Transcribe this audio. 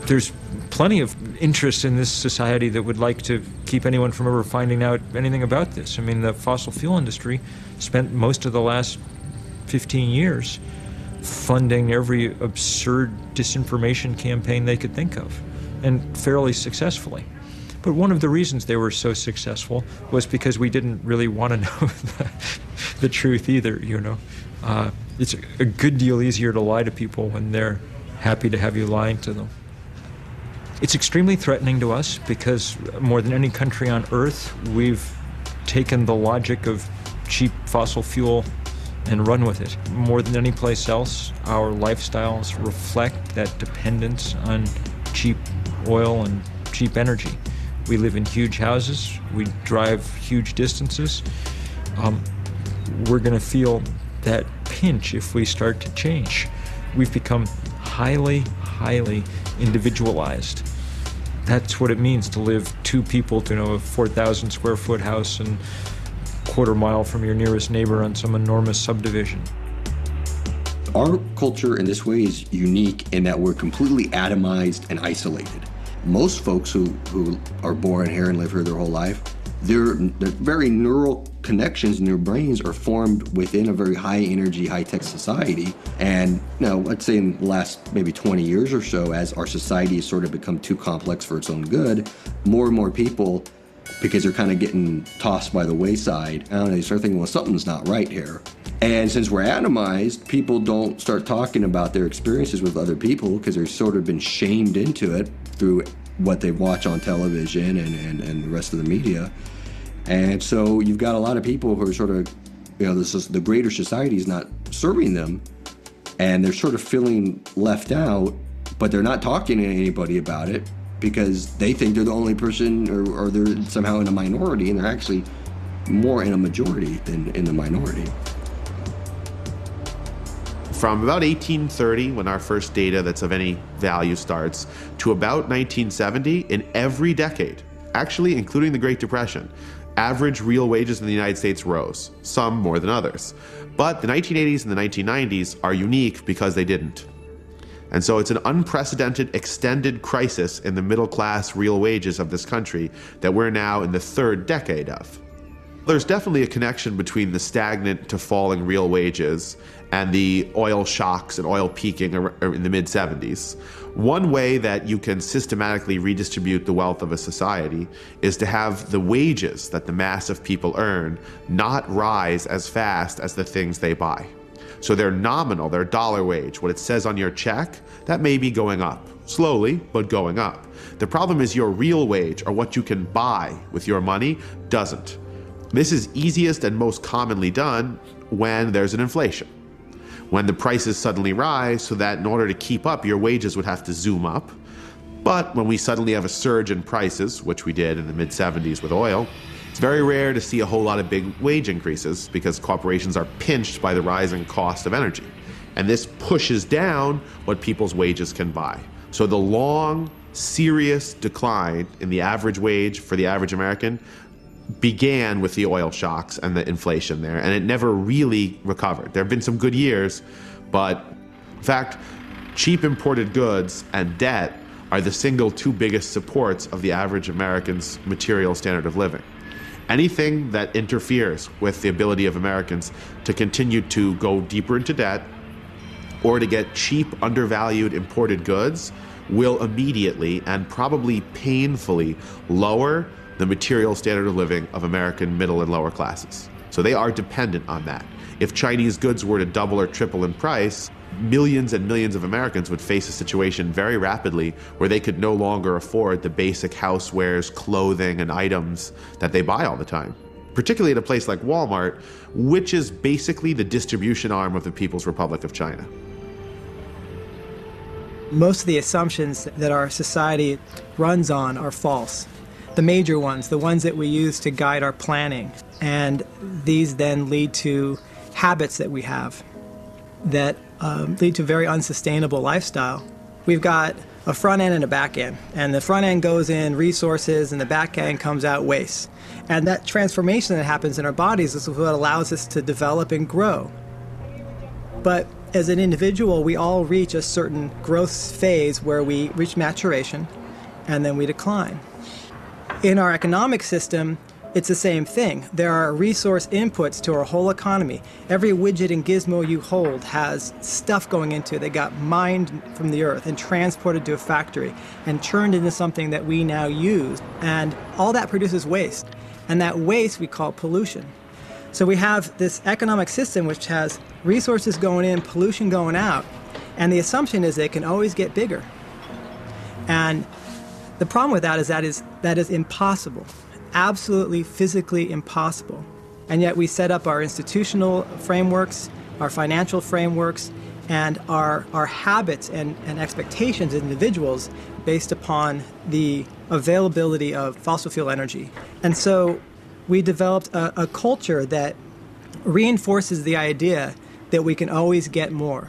There's plenty of interest in this society that would like to keep anyone from ever finding out anything about this. I mean, the fossil fuel industry spent most of the last 15 years funding every absurd disinformation campaign they could think of, and fairly successfully. But one of the reasons they were so successful was because we didn't really want to know the truth either, you know. It's a good deal easier to lie to people when they're happy to have you lying to them. It's extremely threatening to us because more than any country on Earth, we've taken the logic of cheap fossil fuel and run with it. More than any place else, our lifestyles reflect that dependence on cheap oil and cheap energy. We live in huge houses, we drive huge distances. We're going to feel that pinch if we start to change. We've become highly individualized. That's what it means to live two people to a 4,000 square foot house and quarter mile from your nearest neighbor on some enormous subdivision. Our culture in this way is unique in that we're completely atomized and isolated. Most folks who are born here and live here their whole life, their very neural connections in their brains are formed within a very high energy, high tech society. And now, let's say in the last maybe 20 years or so, as our society has sort of become too complex for its own good, more and more people, because they're kind of getting tossed by the wayside, I don't know, they start thinking, well, something's not right here. And since we're atomized, people don't start talking about their experiences with other people because they've sort of been shamed into it through what they watch on television and the rest of the media. And so you've got a lot of people who are sort of, the greater society is not serving them, and they're sort of feeling left out, but they're not talking to anybody about it because they think they're the only person or they're somehow in a minority, and they're actually more in a majority than in the minority. From about 1830, when our first data that's of any value starts, to about 1970, in every decade, actually including the Great Depression, average real wages in the United States rose, some more than others. But the 1980s and the 1990s are unique because they didn't. And so it's an unprecedented, extended crisis in the middle class real wages of this country that we're now in the third decade of. There's definitely a connection between the stagnant to falling real wages and the oil shocks and oil peaking in the mid-70s. One way that you can systematically redistribute the wealth of a society is to have the wages that the mass of people earn not rise as fast as the things they buy. So their nominal, their dollar wage, what it says on your check, that may be going up, slowly, but going up. The problem is your real wage, or what you can buy with your money, doesn't. This is easiest and most commonly done when there's an inflation. When the prices suddenly rise so that in order to keep up, your wages would have to zoom up. But when we suddenly have a surge in prices, which we did in the mid-70s with oil, it's very rare to see a whole lot of big wage increases because corporations are pinched by the rising cost of energy. And this pushes down what people's wages can buy. So the long, serious decline in the average wage for the average American began with the oil shocks and the inflation there, and it never really recovered. There have been some good years, but in fact, cheap imported goods and debt are the single two biggest supports of the average American's material standard of living. Anything that interferes with the ability of Americans to continue to go deeper into debt or to get cheap, undervalued imported goods will immediately and probably painfully lower the material standard of living of American middle and lower classes. So they are dependent on that. If Chinese goods were to double or triple in price, millions and millions of Americans would face a situation very rapidly where they could no longer afford the basic housewares, clothing, and items that they buy all the time. Particularly at a place like Walmart, which is basically the distribution arm of the People's Republic of China. Most of the assumptions that our society runs on are false. The major ones, the ones that we use to guide our planning. And these then lead to habits that we have that lead to a very unsustainable lifestyle. We've got a front end and a back end. And the front end goes in resources and the back end comes out waste. And that transformation that happens in our bodies is what allows us to develop and grow. But As an individual, we all reach a certain growth phase where we reach maturation and then we decline. In our economic system, it's the same thing. There are resource inputs to our whole economy. Every widget and gizmo you hold has stuff going into it that got mined from the earth and transported to a factory and churned into something that we now use. And all that produces waste. And that waste we call pollution. So we have this economic system which has resources going in, pollution going out, and the assumption is it can always get bigger. And the problem with that is that is impossible. Absolutely physically impossible. And yet we set up our institutional frameworks, our financial frameworks, and our habits and expectations as individuals based upon the availability of fossil fuel energy. And so we developed a culture that reinforces the idea that we can always get more.